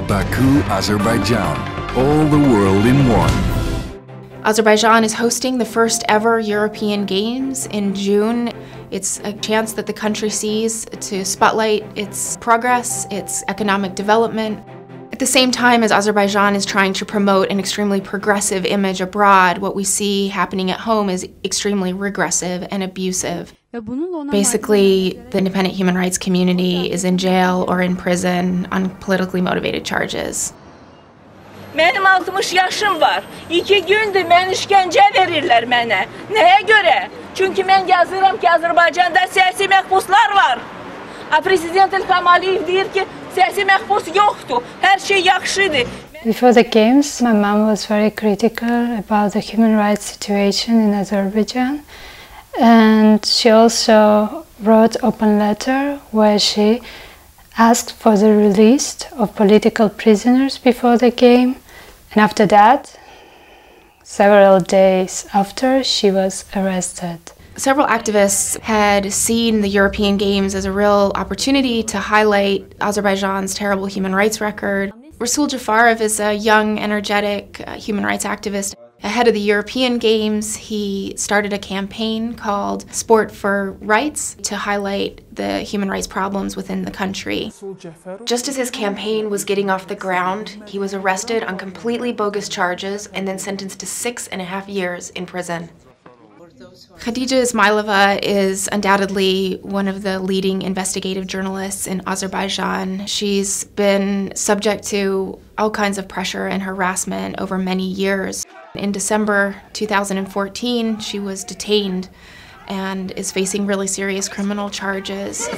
Baku, Azerbaijan. All the world in one. Azerbaijan is hosting the first ever European Games in June. It's a chance that the country sees to spotlight its progress, its economic development. At the same time as Azerbaijan is trying to promote an extremely progressive image abroad, what we see happening at home is extremely regressive and abusive. Basically, the independent human rights community is in jail or in prison on politically motivated charges. Benim 60 yaşım var. 2 gündür mən işgəncə verirlər mənə. Nəyə görə? Çünki mən yazıram ki, Azərbaycanda siyasi məhbuslar var. Prezident İlham Aliyev deyir ki, siyasi məhbus yoxdur. Hər şey yaxşıdır. Before the games, my mom was very critical about the human rights situation in Azerbaijan. And she also wrote an open letter where she asked for the release of political prisoners before the game. And after that, several days after, she was arrested. Several activists had seen the European Games as a real opportunity to highlight Azerbaijan's terrible human rights record. Rasul Jafarov is a young, energetic human rights activist. Ahead of the European Games, he started a campaign called Sport for Rights to highlight the human rights problems within the country. Just as his campaign was getting off the ground, he was arrested on completely bogus charges and then sentenced to 6.5 years in prison. Khadija Ismailova is undoubtedly one of the leading investigative journalists in Azerbaijan. She's been subject to all kinds of pressure and harassment over many years. In December 2014, she was detained and is facing really serious criminal charges.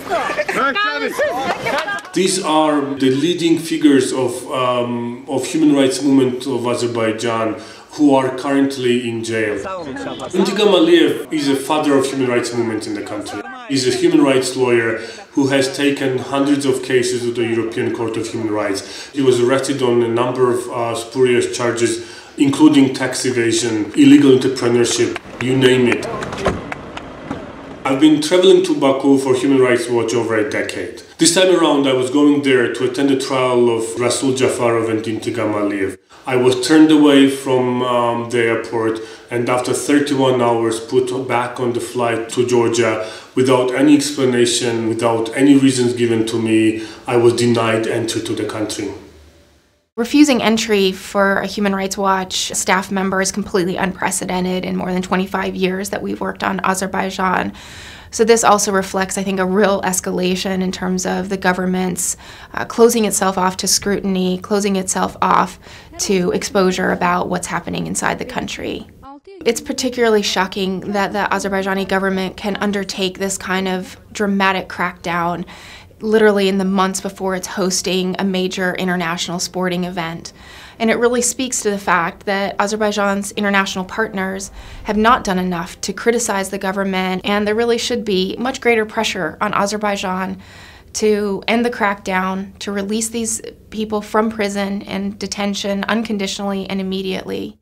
These are the leading figures of human rights movement of Azerbaijan who are currently in jail. Intigam Aliyev is a father of human rights movement in the country. He's a human rights lawyer who has taken hundreds of cases to the European Court of Human Rights. He was arrested on a number of spurious charges, including tax evasion, illegal entrepreneurship, you name it. I've been traveling to Baku for Human Rights Watch over a decade. This time around I was going there to attend the trial of Rasul Jafarov and Intigam Aliyev. I was turned away from the airport and after 31 hours put back on the flight to Georgia without any explanation, without any reasons given to me. I was denied entry to the country. Refusing entry for a Human Rights Watch staff member is completely unprecedented in more than 25 years that we've worked on Azerbaijan. So this also reflects, I think, a real escalation in terms of the government's closing itself off to scrutiny, closing itself off to exposure about what's happening inside the country. It's particularly shocking that the Azerbaijani government can undertake this kind of dramatic crackdown literally in the months before it's hosting a major international sporting event. And it really speaks to the fact that Azerbaijan's international partners have not done enough to criticize the government, and there really should be much greater pressure on Azerbaijan to end the crackdown, to release these people from prison and detention unconditionally and immediately.